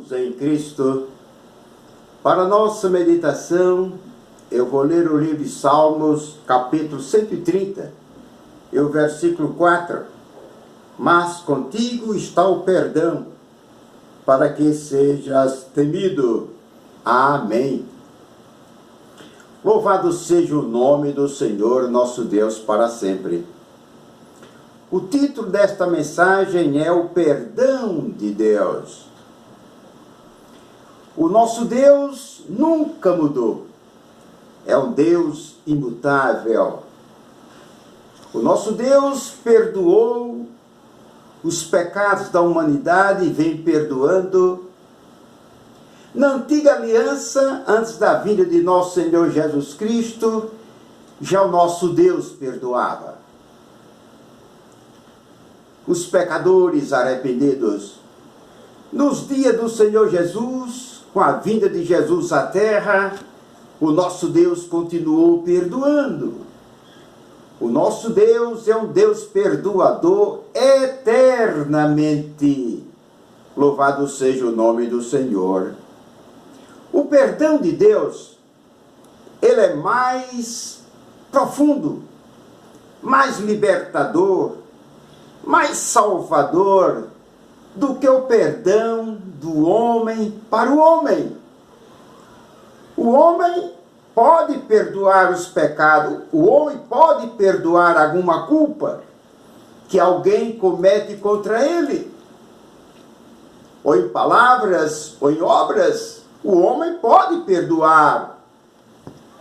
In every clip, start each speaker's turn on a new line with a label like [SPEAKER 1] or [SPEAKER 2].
[SPEAKER 1] Irmãos em Cristo, para nossa meditação, eu vou ler o livro de Salmos, capítulo 130, e o versículo 4. Mas contigo está o perdão, para que sejas temido. Amém. Louvado seja o nome do Senhor, nosso Deus, para sempre. O título desta mensagem é o perdão de Deus. O nosso Deus nunca mudou. É um Deus imutável. O nosso Deus perdoou os pecados da humanidade e vem perdoando. Na antiga aliança, antes da vinda de nosso Senhor Jesus Cristo, já o nosso Deus perdoava os pecadores arrependidos. Nos dias do Senhor Jesus, com a vinda de Jesus à terra, o nosso Deus continuou perdoando. O nosso Deus é um Deus perdoador eternamente. Louvado seja o nome do Senhor. O perdão de Deus, ele é mais profundo, mais libertador, mais salvador do que o perdão do homem para o homem. O homem pode perdoar os pecados, o homem pode perdoar alguma culpa que alguém comete contra ele, ou em palavras, ou em obras. O homem pode perdoar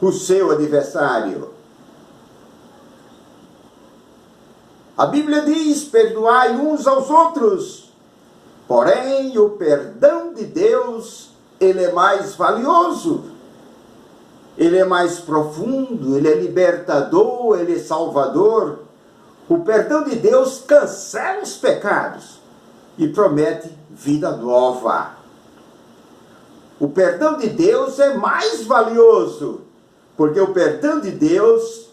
[SPEAKER 1] o seu adversário. A Bíblia diz: perdoai uns aos outros. Porém, o perdão de Deus, ele é mais valioso. Ele é mais profundo, ele é libertador, ele é salvador. O perdão de Deus cancela os pecados e promete vida nova. O perdão de Deus é mais valioso, porque o perdão de Deus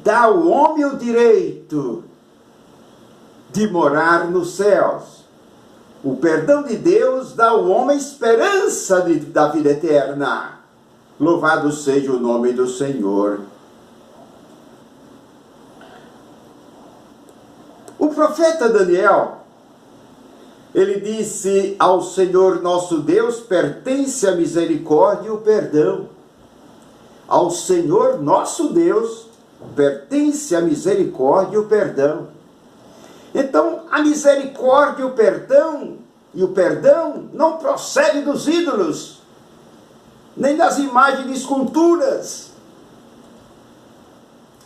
[SPEAKER 1] dá ao homem o direito de morar nos céus. O perdão de Deus dá ao homem esperança da vida eterna. Louvado seja o nome do Senhor. O profeta Daniel, ele disse: ao Senhor nosso Deus pertence a misericórdia e o perdão. Ao Senhor nosso Deus pertence a misericórdia e o perdão. Então, a misericórdia e o perdão não procede dos ídolos, nem das imagens de esculturas,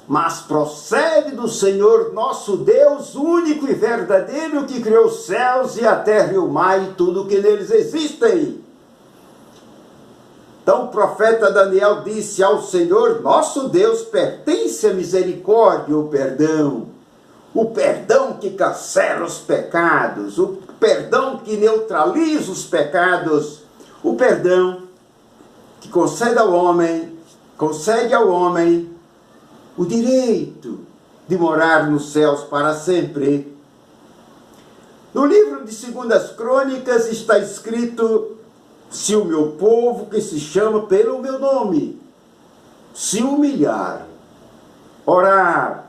[SPEAKER 1] mas procede do Senhor nosso Deus, único e verdadeiro, que criou os céus e a terra e o mar e tudo que neles existem. Então o profeta Daniel disse: ao Senhor nosso Deus pertence a misericórdia e o perdão que cancela os pecados, o perdão que neutraliza os pecados, o perdão que concede ao homem o direito de morar nos céus para sempre. No livro de 2 Crônicas está escrito: se o meu povo, que se chama pelo meu nome, se humilhar, orar,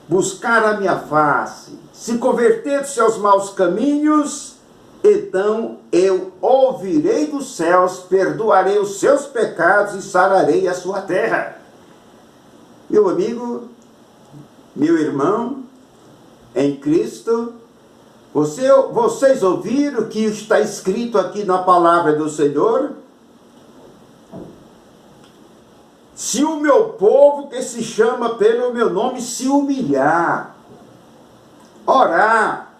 [SPEAKER 1] buscar a minha face, se converter dos seus maus caminhos, então eu ouvirei dos céus, perdoarei os seus pecados e sararei a sua terra. Meu amigo, meu irmão em Cristo, vocês ouviram o que está escrito aqui na palavra do Senhor? Se o meu povo, que se chama pelo meu nome, se humilhar, orar,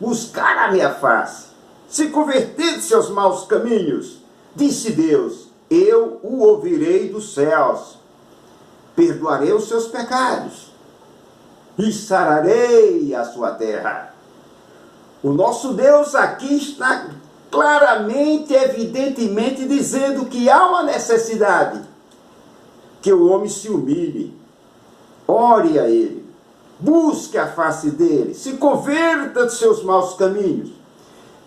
[SPEAKER 1] buscar a minha face, se converter de seus maus caminhos, disse Deus, eu o ouvirei dos céus, perdoarei os seus pecados e sararei a sua terra. O nosso Deus aqui está claramente, evidentemente, dizendo que há uma necessidade que o homem se humilhe, ore a Ele, busque a face dele, se converta de seus maus caminhos.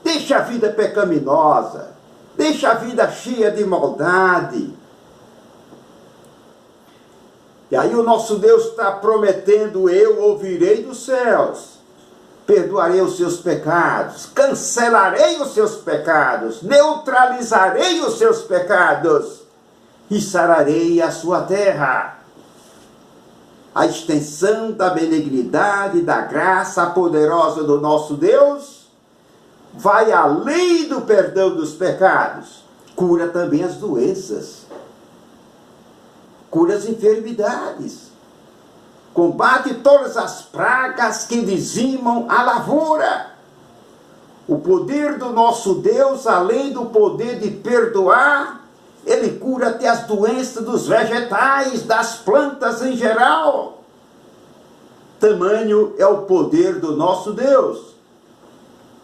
[SPEAKER 1] Deixa a vida pecaminosa. Deixa a vida cheia de maldade. E aí o nosso Deus está prometendo: eu ouvirei dos céus, perdoarei os seus pecados, cancelarei os seus pecados, neutralizarei os seus pecados e sararei a sua terra. A extensão da benignidade, da graça poderosa do nosso Deus vai além do perdão dos pecados. Cura também as doenças, cura as enfermidades, combate todas as pragas que dizimam a lavoura. O poder do nosso Deus, além do poder de perdoar, ele cura até as doenças dos vegetais, das plantas em geral. Tamanho é o poder do nosso Deus.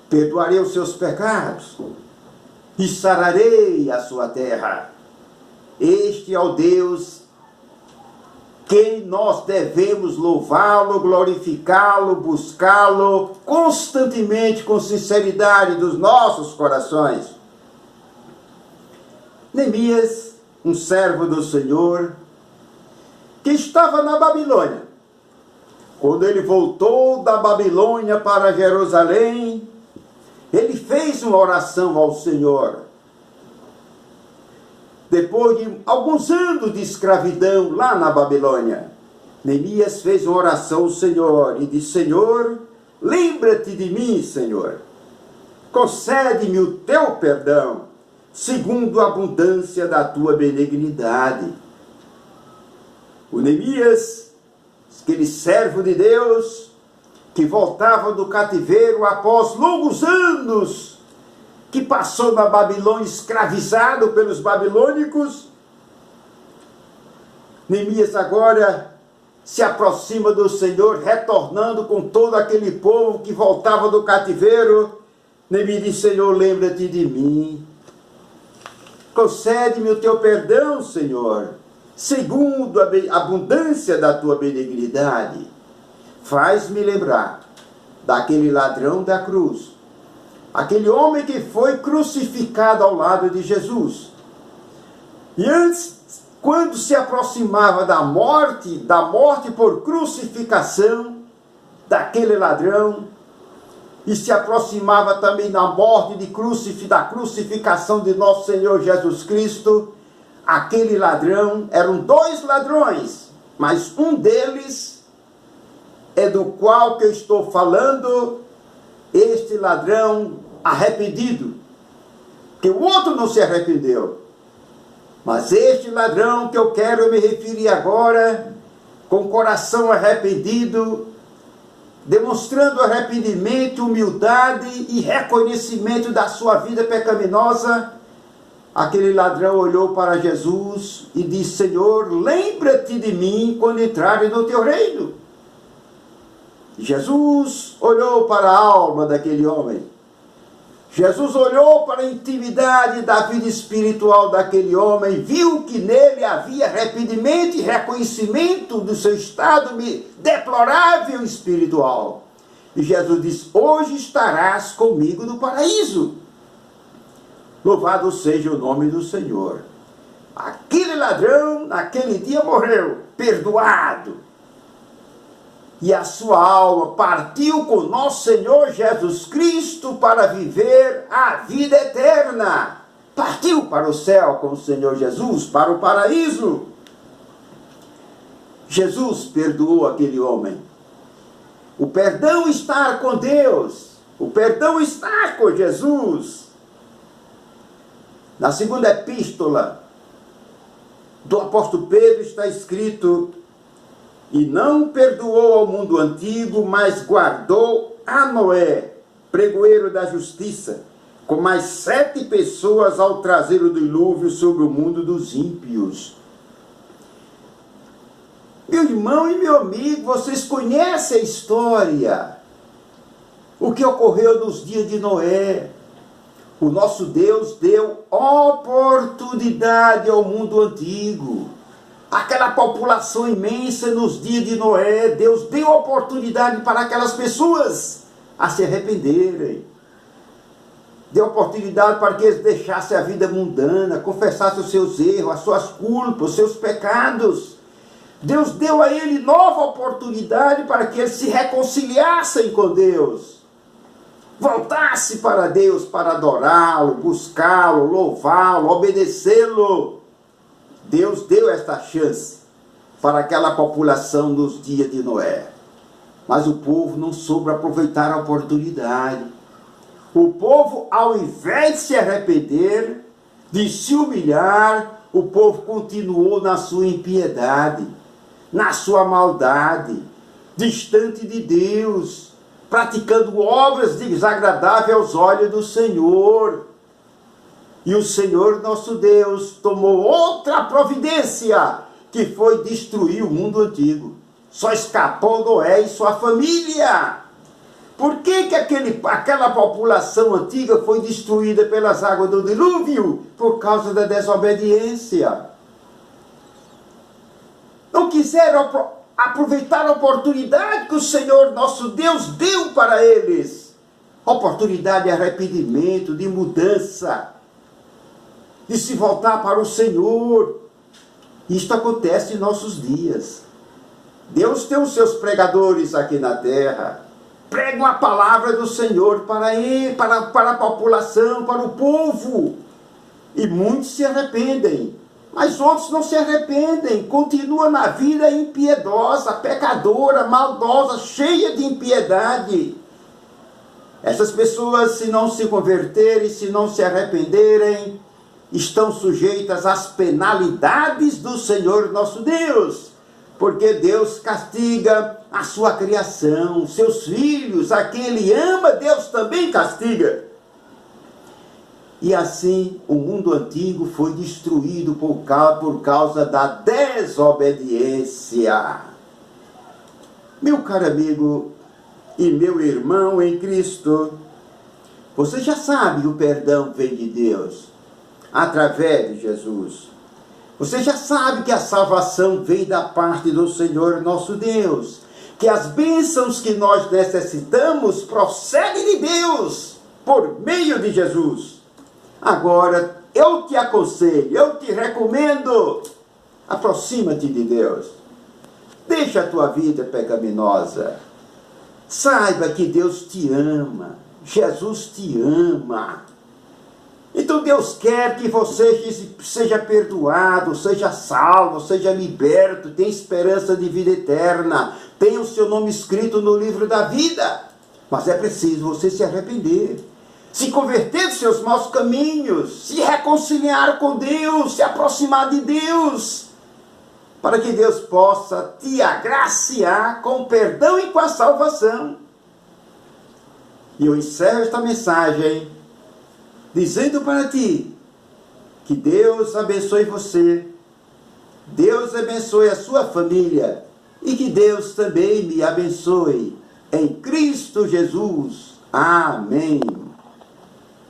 [SPEAKER 1] Perdoarei os seus pecados e sararei a sua terra. Este é o Deus quem nós devemos louvá-lo, glorificá-lo, buscá-lo constantemente com sinceridade dos nossos corações. Neemias, um servo do Senhor, que estava na Babilônia. Quando ele voltou da Babilônia para Jerusalém, ele fez uma oração ao Senhor. Depois de alguns anos de escravidão lá na Babilônia, Neemias fez uma oração ao Senhor e disse: Senhor, lembra-te de mim, Senhor. Concede-me o teu perdão, segundo a abundância da tua benignidade. O Neemias, aquele servo de Deus, que voltava do cativeiro após longos anos, que passou na Babilônia escravizado pelos babilônicos, Neemias agora se aproxima do Senhor, retornando com todo aquele povo que voltava do cativeiro. Neemias diz: Senhor, lembra-te de mim. Concede-me o teu perdão, Senhor, segundo a abundância da tua benignidade. Faz-me lembrar daquele ladrão da cruz, aquele homem que foi crucificado ao lado de Jesus. E antes, quando se aproximava da morte por crucificação daquele ladrão, e se aproximava também da morte da crucificação de nosso Senhor Jesus Cristo, aquele ladrão, eram dois ladrões, mas um deles é do qual que eu estou falando, este ladrão arrependido, que o outro não se arrependeu. Mas este ladrão que eu quero me referir agora, com o coração arrependido, demonstrando arrependimento, humildade e reconhecimento da sua vida pecaminosa, aquele ladrão olhou para Jesus e disse: Senhor, lembra-te de mim quando entrares no teu reino. Jesus olhou para a alma daquele homem. Jesus olhou para a intimidade da vida espiritual daquele homem, viu que nele havia arrependimento e reconhecimento do seu estado deplorável espiritual. E Jesus disse: hoje estarás comigo no paraíso. Louvado seja o nome do Senhor. Aquele ladrão, naquele dia, morreu, perdoado. E a sua alma partiu com nosso Senhor Jesus Cristo para viver a vida eterna. Partiu para o céu com o Senhor Jesus, para o paraíso. Jesus perdoou aquele homem. O perdão está com Deus. O perdão está com Jesus. Na segunda epístola do apóstolo Pedro está escrito: e não perdoou ao mundo antigo, mas guardou a Noé, pregoeiro da justiça, com mais 7 pessoas ao trazer o dilúvio sobre o mundo dos ímpios. Meu irmão e meu amigo, vocês conhecem a história. O que ocorreu nos dias de Noé. O nosso Deus deu oportunidade ao mundo antigo. Aquela população imensa nos dias de Noé, Deus deu oportunidade para aquelas pessoas a se arrependerem. deu oportunidade para que eles deixassem a vida mundana, confessassem os seus erros, as suas culpas, os seus pecados. Deus deu a ele nova oportunidade para que eles se reconciliassem com Deus. Voltasse para Deus para adorá-lo, buscá-lo, louvá-lo, obedecê-lo. Deus deu esta chance para aquela população nos dias de Noé. Mas o povo não soube aproveitar a oportunidade. O povo, ao invés de se arrepender, de se humilhar, o povo continuou na sua impiedade, na sua maldade, distante de Deus, praticando obras desagradáveis aos olhos do Senhor. E o Senhor nosso Deus tomou outra providência, que foi destruir o mundo antigo. Só escapou Noé e sua família. Por que aquela população antiga foi destruída pelas águas do dilúvio? Por causa da desobediência. Não quiseram aproveitar a oportunidade que o Senhor nosso Deus deu para eles. Oportunidade de arrependimento, de mudança, de se voltar para o Senhor. Isto acontece em nossos dias. Deus tem os seus pregadores aqui na terra. Pregam a palavra do Senhor para a população, para o povo. E muitos se arrependem. Mas outros não se arrependem. Continuam na vida impiedosa, pecadora, maldosa, cheia de impiedade. Essas pessoas, se não se converterem, se não se arrependerem, estão sujeitas às penalidades do Senhor nosso Deus. Porque Deus castiga a sua criação, seus filhos, a quem Ele ama, Deus também castiga. E assim o mundo antigo foi destruído por causa da desobediência. Meu caro amigo e meu irmão em Cristo, você já sabe que o perdão vem de Deus, através de Jesus. Você já sabe que a salvação vem da parte do Senhor nosso Deus, que as bênçãos que nós necessitamos procedem de Deus, por meio de Jesus. Agora, eu te aconselho, eu te recomendo, aproxima-te de Deus. Deixa a tua vida pecaminosa. Saiba que Deus te ama, Jesus te ama. Então Deus quer que você seja perdoado, seja salvo, seja liberto, tenha esperança de vida eterna, tenha o seu nome escrito no livro da vida. Mas é preciso você se arrepender, se converter dos seus maus caminhos, se reconciliar com Deus, se aproximar de Deus, para que Deus possa te agraciar com o perdão e com a salvação. E eu encerro esta mensagem dizendo para ti que Deus abençoe você, Deus abençoe a sua família e que Deus também me abençoe. Em Cristo Jesus. Amém.